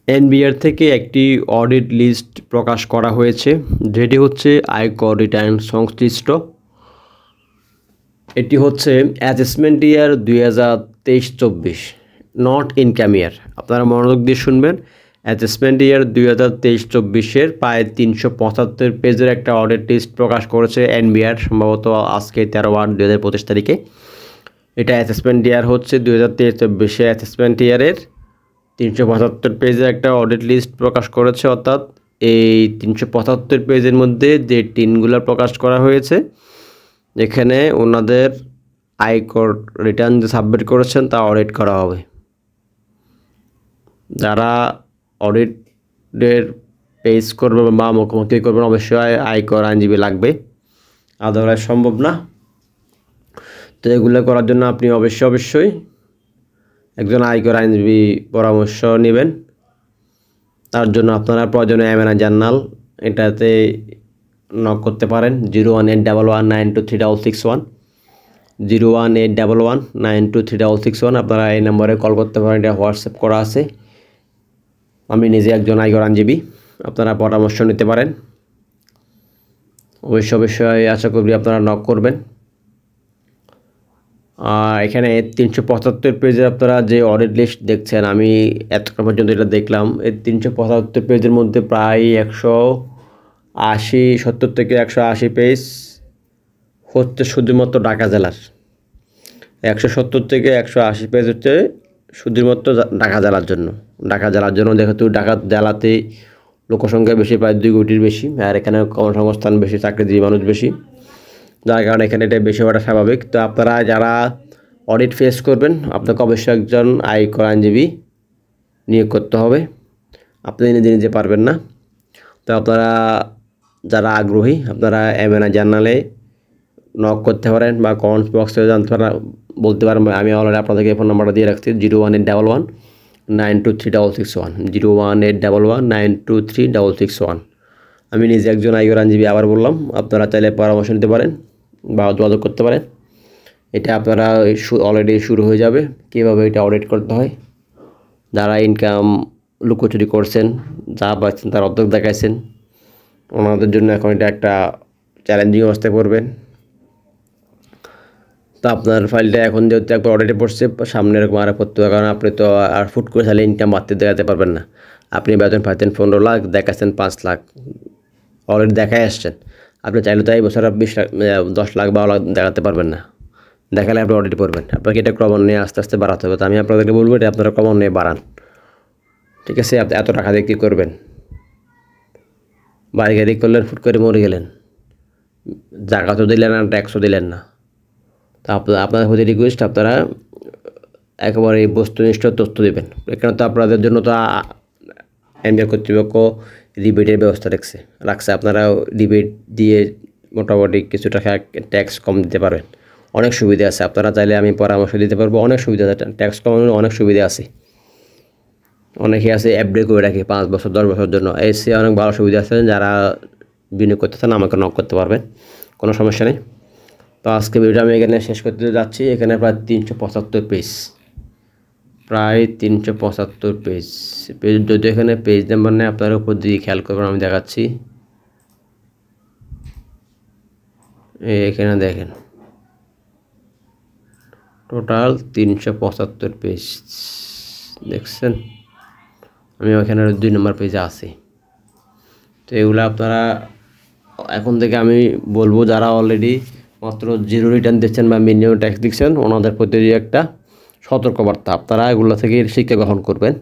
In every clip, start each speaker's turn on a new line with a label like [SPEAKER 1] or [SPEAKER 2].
[SPEAKER 1] NBR থেকে একটি audit list প্রকাশ করা হয়েছে, যেটি হচ্ছে আয়কর রিটার্ন সংশ্লিষ্ট। এটি হচ্ছে অ্যাসেসমেন্ট ইয়ার 2023-24, নট ইনকাম ইয়ার। আপনারা মনোযোগ দিয়ে শুনবেন। অ্যাসেসমেন্ট ইয়ার 2023-24-এর প্রায় 375 পেজের একটা অডিট লিস্ট প্রকাশ করেছে এনবিআর, সম্ভবত আজকে 13/8/2025 তারিখে। এটা অ্যাসেসমেন্ট ইয়ার হচ্ছে 2023-24 অ্যাসেসমেন্ট ইয়ারের 375 পেজের একটা অডিট লিস্ট প্রকাশ করেছে। অর্থাৎ এই 375 পেজের মধ্যে যে টিনগুলো প্রকাশ করা হয়েছে, এখানে ওনাদের আয়কর রিটার্ন যে সাবমিট করেছেন তা অডিট করা হবে। যারা অডিটের পেজ করবে বা মুখোমুখি করবেন, অবশ্যই আয়কর আইনজীবী লাগবে, আদারওয়াইজ সম্ভব না। তো এগুলো করার জন্য আপনি অবশ্যই একজন আয়কর আইনজীবী পরামর্শ নেবেন। তার জন্য আপনারা প্রয়োজনে এমএনআই জার্নাল এটাতে নক করতে পারেন 01811923661 01811923661। আপনারা এই নম্বরে কল করতে পারেন, এটা হোয়াটসঅ্যাপ করা আছে। আমি নিজে একজন আয়কর আইনজীবী, আপনারা পরামর্শ নিতে পারেন। অবশ্যই আশা করি আপনারা নক করবেন। এখানে 375 পেজের আপনারা যে অডিট লিস্ট দেখছেন, আমি এতক্ষণ পর্যন্ত এটা দেখলাম। এই 375 পেজের মধ্যে প্রায় 170 থেকে 180 পেজ হচ্ছে শুধুমাত্র ঢাকা জেলার। 170 থেকে 180 পেজ হচ্ছে শুধুমাত্র ঢাকা জেলার জন্য। যেহেতু ঢাকা জেলাতে লোকসংখ্যা বেশি, প্রায় 2 কোটির বেশি, আর এখানে কর্মসংস্থান বেশি, চাকরিজীবী মানুষ বেশি, যার কারণে এখানে এটা বেশি হওয়াটা স্বাভাবিক। তো আপনারা যারা অডিট ফেস করবেন, আপনাকে অবশ্যই একজন আয়কর আইনজীবী নিয়োগ করতে হবে। আপনি নিজে পারবেন না। তো আপনারা যারা আগ্রহী, আপনারা এমএনআই জার্নালে নক করতে পারেন বা কমেন্টস বক্সে বলতে পারেন। আমি অলরেডি আপনাদেরকে ফোন নাম্বারটা দিয়ে রাখছি 01811923661 01811923661। আমি নিজে একজন আয়কর আইনজীবী, আবার বললাম। আপনারা চাইলে পরামর্শ নিতে পারেন বা যোগাযোগ করতে পারেন। এটা আপনারা অলরেডি শুরু হয়ে যাবে কীভাবে এটা অডিট করতে হয়। যারা ইনকাম লুকোচুরি করছেন, যা পাচ্ছেন তার অর্ধেক দেখাইছেন, ওনাদের জন্য এখন এটা একটা চ্যালেঞ্জিং অবস্থায় পড়বেন। তো আপনার ফাইলটা এখন যেহেতু একবার অডিটে পড়ছে, সামনে এরকম আর পড়তে হবে, কারণ আপনি তো আর ফুট করে তাহলে ইনকাম বাড়তে দেখাতে পারবেন না। আপনি বেতন পাইতেন 15 লাখ, দেখাচ্ছেন 5 লাখ, অলরেডি দেখাই আসছেন। আপনি চাইলে তো এই বছর 20 লাখ 10 লাখ 12 লাখ দেখাতে পারবেন না। দেখালে আপনি অডিট করবেন। আপনাকে এটা ক্রমান্বয়ে আস্তে আস্তে বাড়াতে হবে। তো আমি আপনাদেরকে বলবো এটা আপনারা ক্রমান্বয়ে বাড়ান, ঠিক আছে? আপনি এত টাকা দিয়ে কী করবেন? বাড়ি গাড়ি করলেন, ফুট করে মরে গেলেন, জাকাতও দিলেন না, ট্যাক্সও দিলেন না। তা আপনাদের প্রতি রিকোয়েস্ট, আপনারা একেবারে বস্তুনিষ্ঠ তথ্য দেবেন। এখানে তো আপনাদের জন্য তো এনবিআর কর্তৃপক্ষ রিবেটের ব্যবস্থা রাখছে। আপনারা রিবেট দিয়ে মোটামুটি কিছু টাকা ট্যাক্স কম দিতে পারবেন। অনেক সুবিধা আছে। আপনারা চাইলে আমি পরামর্শ দিতে পারবো। অনেক সুবিধা আছে, ট্যাক্স কমানোর অনেক সুবিধা আছে। অনেকে আছে অ্যাপডে করে রাখে 5 বছর 10 বছরের জন্য। এসে অনেক ভালো সুবিধা আছে। যারা বিনিয়োগ করতে চান আমাকে নক করতে পারবেন, কোনো সমস্যা নেই। তো আজকে ভিডিওটা আমি এখানে শেষ করতে যাচ্ছি। এখানে প্রায় 375 পেজ, প্রায় 375 পেজ। যদি এখানে পেজ নাম্বার নেই, আপনারা উপর দিকে খেয়াল করবেন, আমি দেখাচ্ছি। এখানে দেখেন, টোটাল 375 পেজ দেখছেন। আমি ওখানে 2 নম্বর পেজে আছি। তো এগুলো আপনারা এখন থেকে আমি বলবো, যারা অলরেডি মাত্র 0 রিটার্ন দিচ্ছেন বা মিনিমাম ট্যাক্স দিচ্ছেন, ওনাদের প্রতি একটা সতর্কবার্তা। আপনারা এগুলো থেকে শিক্ষা গ্রহণ করবেন।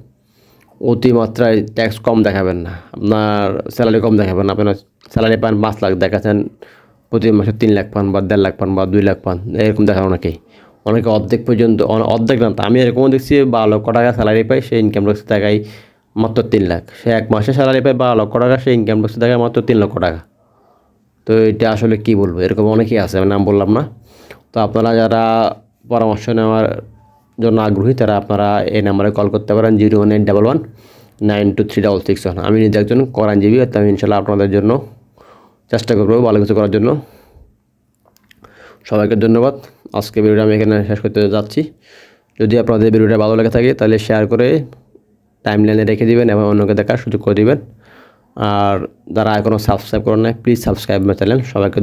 [SPEAKER 1] অতিমাত্রায় ট্যাক্স কম দেখাবেন না, আপনার স্যালারি কম দেখাবেন। আপনার স্যালারি পান 5 লাখ, দেখাচ্ছেন প্রতি মাসে 3 লাখ পান বা 1.5 লাখ পান বা 2 লাখ পান, এরকম দেখান অনেকে অর্ধেক পর্যন্ত, অর্ধেক না, আমি এরকমও দেখছি 12 লক্ষ টাকা স্যালারি পাই, সে ইনকাম ট্যাক্স দেখায় মাত্র 3 লাখ। সে 1 মাসে স্যালারি পায় 12 লক্ষ টাকা, সে ইনকাম ট্যাক্স দেখায় মাত্র 3 লক্ষ টাকা। তো এটা আসলে কী বলবো, এরকম অনেকেই আছে, আমি নাম বললাম না। তো আপনারা যারা পরামর্শ নেওয়ার জন্য আগ্রহী, তারা আপনারা এই নাম্বারে কল করতে পারেন 01811923661। আমি নিজে একজন আইনজীবী, আমি ইনশাল্লাহ আপনাদের জন্য চেষ্টা করবো ভালো কিছু করার জন্য। সবাইকে ধন্যবাদ। আজকে ভিডিওটা আমি এখানে শেষ করতে যাচ্ছি। যদি আপনাদের ভিডিওটা ভালো লেগে থাকে তাহলে শেয়ার করে টাইমলাইনে রেখে দিবেন এবং অন্যকে দেখার সুযোগ করে দিবেন। আর যারা এখনও সাবস্ক্রাইব করেন নাই প্লিজ সাবস্ক্রাইব মাই চ্যানেল। সবাইকে